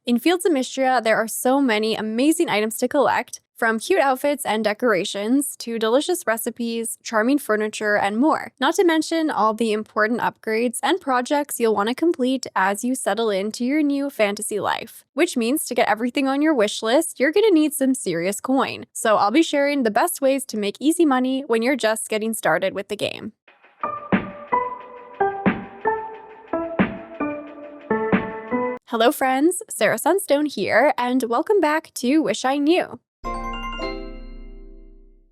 In Fields of Mistria, there are so many amazing items to collect, from cute outfits and decorations to delicious recipes, charming furniture, and more. Not to mention all the important upgrades and projects you'll want to complete as you settle into your new fantasy life. Which means to get everything on your wish list, you're gonna need some serious coin. So I'll be sharing the best ways to make easy money when you're just getting started with the game. Hello friends, Sarah Sunstone here, and welcome back to Wish I Knew.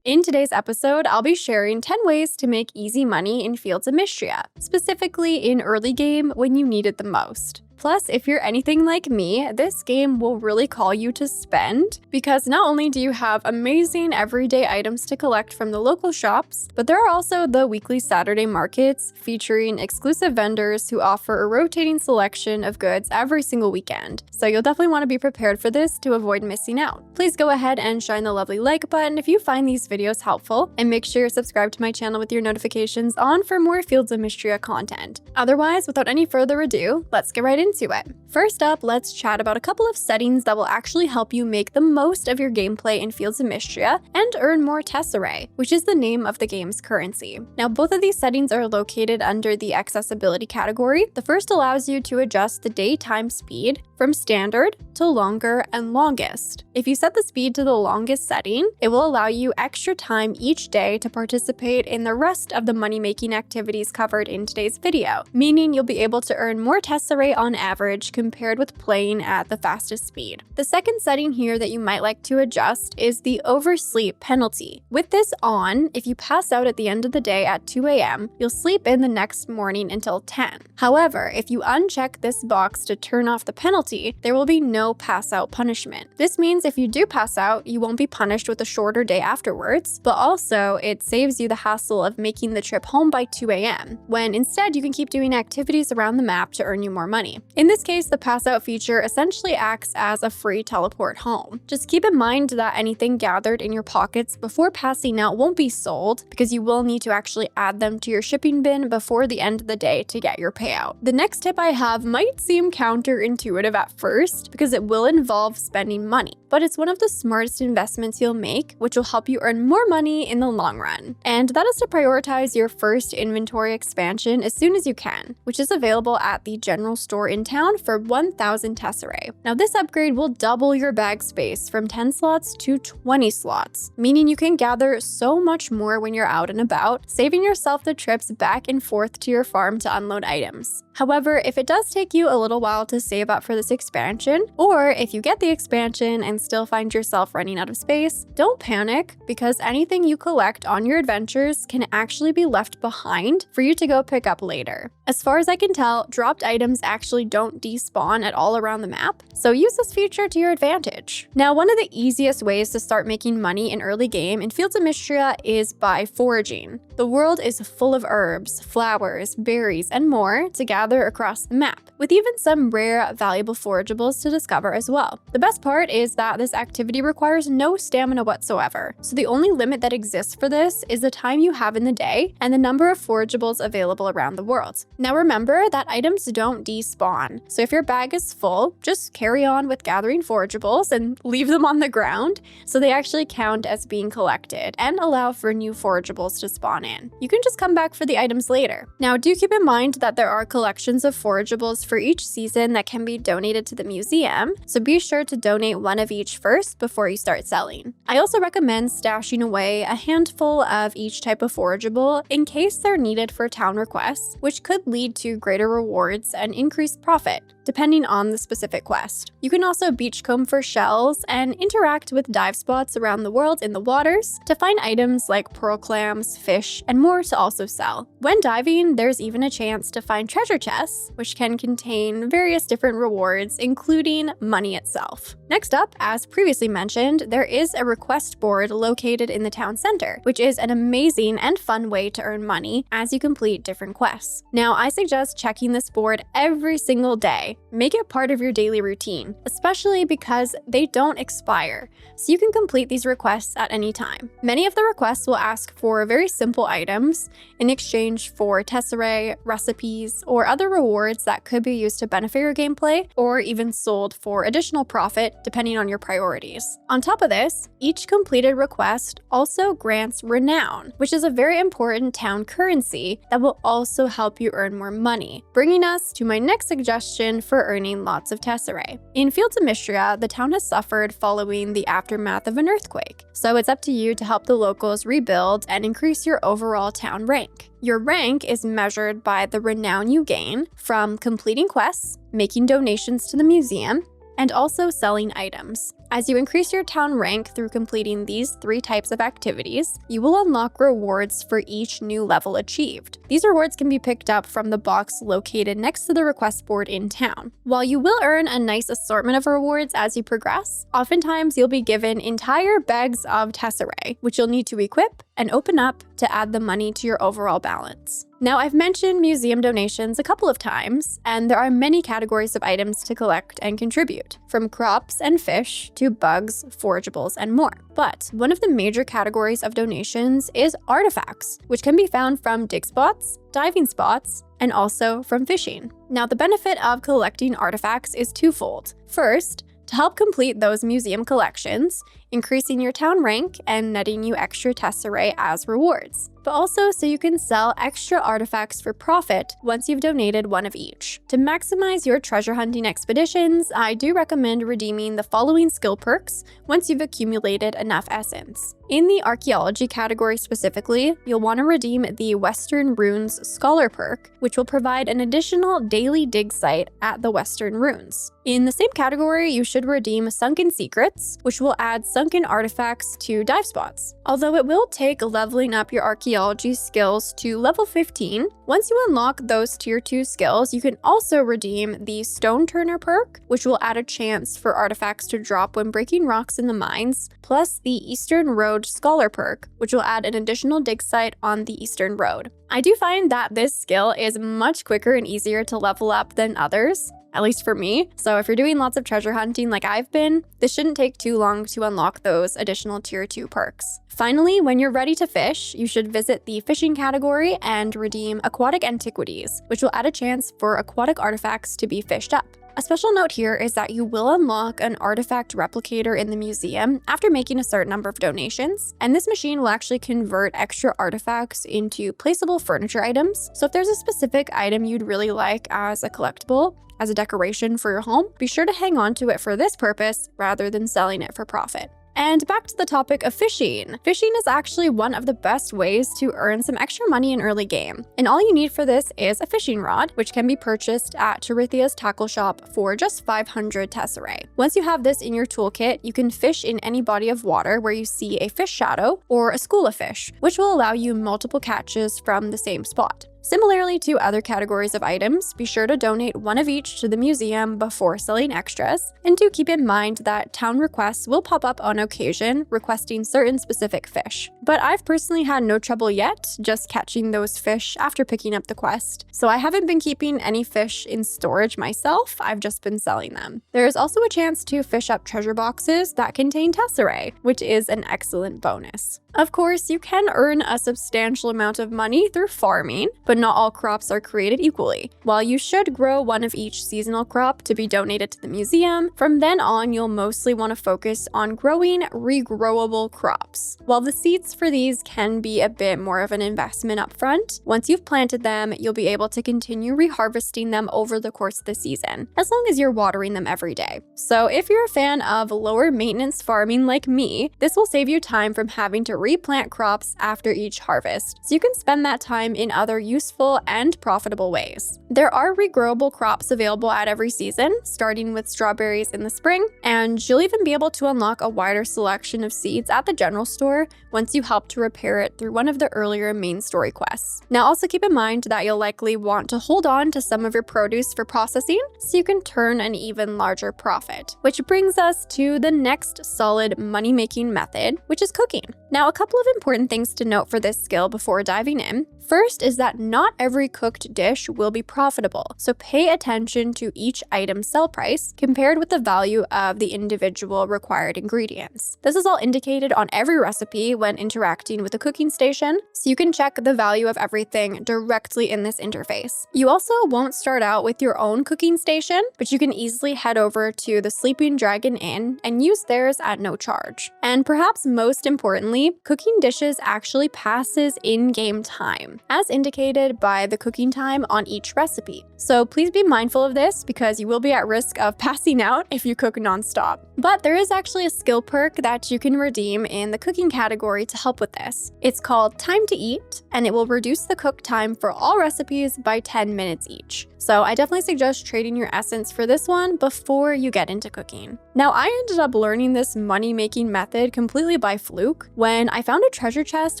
In today's episode, I'll be sharing 10 ways to make easy money in Fields of Mistria, specifically in early game when you need it the most. Plus, if you're anything like me, this game will really call you to spend, because not only do you have amazing everyday items to collect from the local shops, but there are also the weekly Saturday markets featuring exclusive vendors who offer a rotating selection of goods every single weekend. So you'll definitely want to be prepared for this to avoid missing out. Please go ahead and shine the lovely like button if you find these videos helpful, and make sure you're subscribed to my channel with your notifications on for more Fields of Mistria content. Otherwise, without any further ado, let's get right into it. First up, let's chat about a couple of settings that will actually help you make the most of your gameplay in Fields of Mistria and earn more tesserae, which is the name of the game's currency. Now, both of these settings are located under the accessibility category. The first allows you to adjust the daytime speed from standard to longer and longest. If you set the speed to the longest setting, it will allow you extra time each day to participate in the rest of the money-making activities covered in today's video, meaning you'll be able to earn more tesserae on average compared with playing at the fastest speed. The second setting here that you might like to adjust is the oversleep penalty. With this on, if you pass out at the end of the day at 2 a.m., you'll sleep in the next morning until 10. However, if you uncheck this box to turn off the penalty, there will be no pass out punishment. This means if you do pass out, you won't be punished with a shorter day afterwards, but also it saves you the hassle of making the trip home by 2 a.m., when instead you can keep doing activities around the map to earn you more money. In this case, the pass out feature essentially acts as a free teleport home. Just keep in mind that anything gathered in your pockets before passing out won't be sold, because you will need to actually add them to your shipping bin before the end of the day to get your payout. The next tip I have might seem counterintuitive at first, because it will involve spending money, but it's one of the smartest investments you'll make, which will help you earn more money in the long run. And that is to prioritize your first inventory expansion as soon as you can, which is available at the general store in town for 1,000 tesserae. Now, this upgrade will double your bag space from 10 slots to 20 slots, meaning you can gather so much more when you're out and about, saving yourself the trips back and forth to your farm to unload items. However, if it does take you a little while to save up for this expansion, or if you get the expansion and still find yourself running out of space, don't panic, because anything you collect on your adventures can actually be left behind for you to go pick up later. As far as I can tell, dropped items actually don't despawn at all around the map, so use this feature to your advantage. Now, one of the easiest ways to start making money in early game in Fields of Mistria is by foraging. The world is full of herbs, flowers, berries, and more to gather across the map, with even some rare, valuable forageables to discover as well. The best part is that this activity requires no stamina whatsoever, so the only limit that exists for this is the time you have in the day and the number of forageables available around the world. Now remember that items don't despawn, so if your bag is full, just carry on with gathering forageables and leave them on the ground so they actually count as being collected and allow for new forageables to spawn in. You can just come back for the items later. Now, do keep in mind that there are collections of forageables for each season that can be donated to the museum, so be sure to donate one of each first before you start selling. I also recommend stashing away a handful of each type of forageable in case they're needed for town requests, which could lead to greater rewards and increased profit, depending on the specific quest. You can also beachcomb for shells and interact with dive spots around the world in the waters to find items like pearl clams, fish, and more to also sell. When diving, there's even a chance to find treasure chests, which can contain various different rewards, including money itself. Next up, as previously mentioned, there is a request board located in the town center, which is an amazing and fun way to earn money as you complete different quests. Now, I suggest checking this board every single day, Make it part of your daily routine, especially because they don't expire, so you can complete these requests at any time. Many of the requests will ask for very simple items in exchange for tesserae, recipes, or other rewards that could be used to benefit your gameplay, or even sold for additional profit depending on your priorities. On top of this, each completed request also grants renown, which is a very important town currency that will also help you earn more money, bringing us to my next suggestion for earning lots of tesserae. In Fields of Mistria, the town has suffered following the aftermath of an earthquake, so it's up to you to help the locals rebuild and increase your overall town rank. Your rank is measured by the renown you gain from completing quests, making donations to the museum, and also selling items. As you increase your town rank through completing these 3 types of activities, you will unlock rewards for each new level achieved. These rewards can be picked up from the box located next to the request board in town. While you will earn a nice assortment of rewards as you progress, oftentimes you'll be given entire bags of tesserae, which you'll need to equip and open up to add the money to your overall balance. Now, I've mentioned museum donations a couple of times, and there are many categories of items to collect and contribute, from crops and fish to bugs, forageables, and more. But one of the major categories of donations is artifacts, which can be found from dig spots, diving spots, and also from fishing. Now, the benefit of collecting artifacts is twofold. First, to help complete those museum collections, increasing your town rank and netting you extra tesserae as rewards, but also so you can sell extra artifacts for profit once you've donated one of each. To maximize your treasure hunting expeditions, I do recommend redeeming the following skill perks once you've accumulated enough essence. In the archaeology category specifically, you'll want to redeem the Western Runes Scholar perk, which will provide an additional daily dig site at the Western Runes. In the same category, you should redeem Sunken Secrets, which will add sunken artifacts to dive spots. Although it will take leveling up your archaeology skills to level 15, once you unlock those tier 2 skills, you can also redeem the Stone Turner perk, which will add a chance for artifacts to drop when breaking rocks in the mines, plus the Eastern Road Scholar perk, which will add an additional dig site on the Eastern Road. I do find that this skill is much quicker and easier to level up than others, at least for me. So if you're doing lots of treasure hunting like I've been, this shouldn't take too long to unlock those additional tier 2 perks. Finally, when you're ready to fish, you should visit the fishing category and redeem aquatic antiquities, which will add a chance for aquatic artifacts to be fished up. A special note here is that you will unlock an artifact replicator in the museum after making a certain number of donations, and this machine will actually convert extra artifacts into placeable furniture items. So if there's a specific item you'd really like as a collectible, as a decoration for your home, be sure to hang on to it for this purpose rather than selling it for profit. And back to the topic of fishing. Fishing is actually one of the best ways to earn some extra money in early game. And all you need for this is a fishing rod, which can be purchased at Tarithia's tackle shop for just 500 tesserae. Once you have this in your toolkit, you can fish in any body of water where you see a fish shadow or a school of fish, which will allow you multiple catches from the same spot. Similarly to other categories of items, be sure to donate one of each to the museum before selling extras, and do keep in mind that town requests will pop up on occasion requesting certain specific fish. But I've personally had no trouble yet just catching those fish after picking up the quest, so I haven't been keeping any fish in storage myself, I've just been selling them. There is also a chance to fish up treasure boxes that contain tesserae, which is an excellent bonus. Of course, you can earn a substantial amount of money through farming, but not all crops are created equally. While you should grow one of each seasonal crop to be donated to the museum, from then on you'll mostly want to focus on growing regrowable crops. While the seeds for these can be a bit more of an investment up front, once you've planted them, you'll be able to continue reharvesting them over the course of the season, as long as you're watering them every day. So if you're a fan of lower maintenance farming like me, this will save you time from having to replant crops after each harvest, so you can spend that time in other useful and profitable ways. There are regrowable crops available at every season, starting with strawberries in the spring, and you'll even be able to unlock a wider selection of seeds at the general store once you help to repair it through one of the earlier main story quests. Now also keep in mind that you'll likely want to hold on to some of your produce for processing so you can turn an even larger profit. Which brings us to the next solid money-making method, which is cooking. Now, a couple of important things to note for this skill before diving in. First is that not every cooked dish will be profitable, so pay attention to each item's sell price compared with the value of the individual required ingredients. This is all indicated on every recipe when interacting with the cooking station, so you can check the value of everything directly in this interface. You also won't start out with your own cooking station, but you can easily head over to the Sleeping Dragon Inn and use theirs at no charge. And perhaps most importantly, cooking dishes actually passes in-game time, as indicated by the cooking time on each recipe. So please be mindful of this because you will be at risk of passing out if you cook nonstop. But there is actually a skill perk that you can redeem in the cooking category to help with this. It's called Time to Eat, and it will reduce the cook time for all recipes by 10 minutes each. So I definitely suggest trading your essence for this one before you get into cooking. Now, I ended up learning this money-making method completely by fluke when I found a treasure chest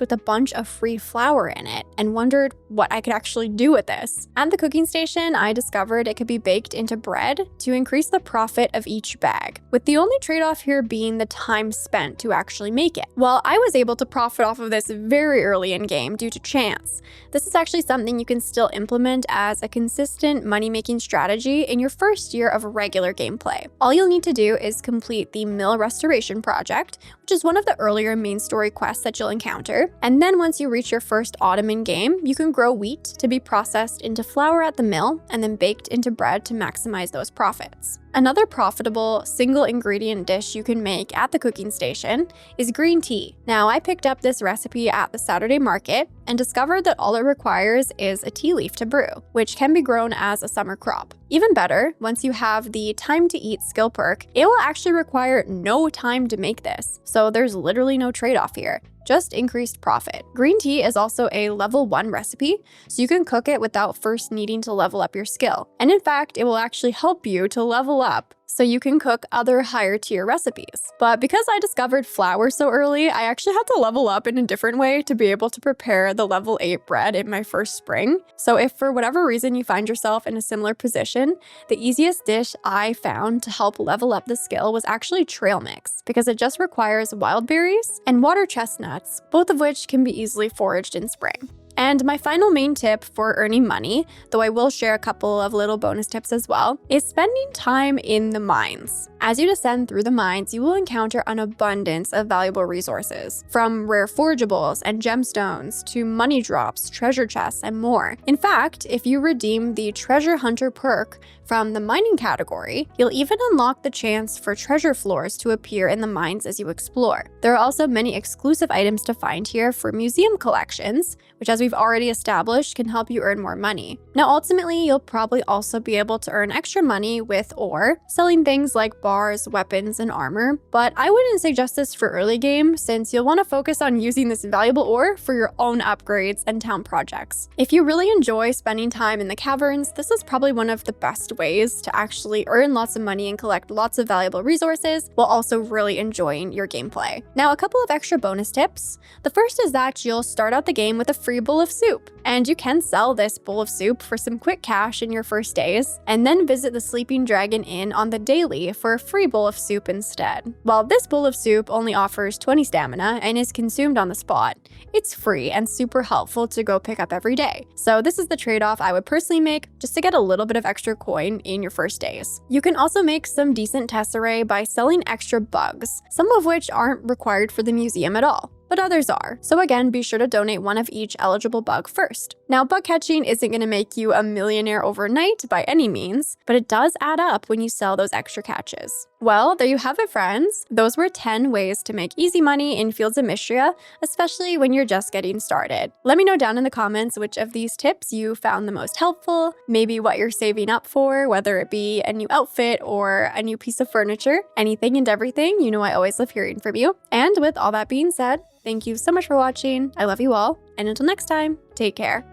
with a bunch of free flour in it and wondered what I could actually do with this. At the cooking station, I discovered it could be baked into bread to increase the profit of each bag, with the only trade-off here being the time spent to actually make it. While I was able to profit off of this very early in game due to chance, this is actually something you can still implement as a consistent money-making strategy in your first year of regular gameplay. All you'll need to do is complete the mill restoration project, which is one of the earlier main story quests that you'll encounter, and then once you reach your first autumn in game, you can grow wheat to be processed into flour at the mill and then baked into bread to maximize those profits. Another profitable single ingredient dish you can make at the cooking station is green tea. Now, I picked up this recipe at the Saturday market and discovered that all it requires is a tea leaf to brew, which can be grown as a summer crop. Even better, once you have the Time to Eat skill perk, it will actually require no time to make this, so there's literally no trade-off here. Just increased profit. Green tea is also a level 1 recipe, so you can cook it without first needing to level up your skill. And in fact, it will actually help you to level up so you can cook other higher tier recipes. But because I discovered flour so early, I actually had to level up in a different way to be able to prepare the level 8 bread in my first spring. So if for whatever reason you find yourself in a similar position, the easiest dish I found to help level up the skill was actually trail mix, because it just requires wild berries and water chestnuts, both of which can be easily foraged in spring. And my final main tip for earning money, though I will share a couple of little bonus tips as well, is spending time in the mines. As you descend through the mines, you will encounter an abundance of valuable resources, from rare forageables and gemstones to money drops, treasure chests, and more. In fact, if you redeem the Treasure Hunter perk from the mining category, you'll even unlock the chance for treasure floors to appear in the mines as you explore. There are also many exclusive items to find here for museum collections, which, as we've already established, can help you earn more money. Now, ultimately, you'll probably also be able to earn extra money with ore, selling things like bars, weapons, and armor, but I wouldn't suggest this for early game since you'll want to focus on using this valuable ore for your own upgrades and town projects. If you really enjoy spending time in the caverns, this is probably one of the best ways to actually earn lots of money and collect lots of valuable resources while also really enjoying your gameplay. Now, a couple of extra bonus tips. The first is that you'll start out the game with a free bowl of soup, and you can sell this bowl of soup for some quick cash in your first days, and then visit the Sleeping Dragon Inn on the daily for a free bowl of soup instead. While this bowl of soup only offers 20 stamina and is consumed on the spot, it's free and super helpful to go pick up every day. So this is the trade-off I would personally make just to get a little bit of extra coin in your first days. You can also make some decent tesserae by selling extra bugs, some of which aren't required for the museum at all, but others are. So again, be sure to donate one of each eligible bug first. Now, bug catching isn't going to make you a millionaire overnight by any means, but it does add up when you sell those extra catches. Well, there you have it, friends. Those were 10 ways to make easy money in Fields of Mistria, especially when you're just getting started. Let me know down in the comments which of these tips you found the most helpful, maybe what you're saving up for, whether it be a new outfit or a new piece of furniture, anything and everything. You know I always love hearing from you. And with all that being said, thank you so much for watching. I love you all. And until next time, take care.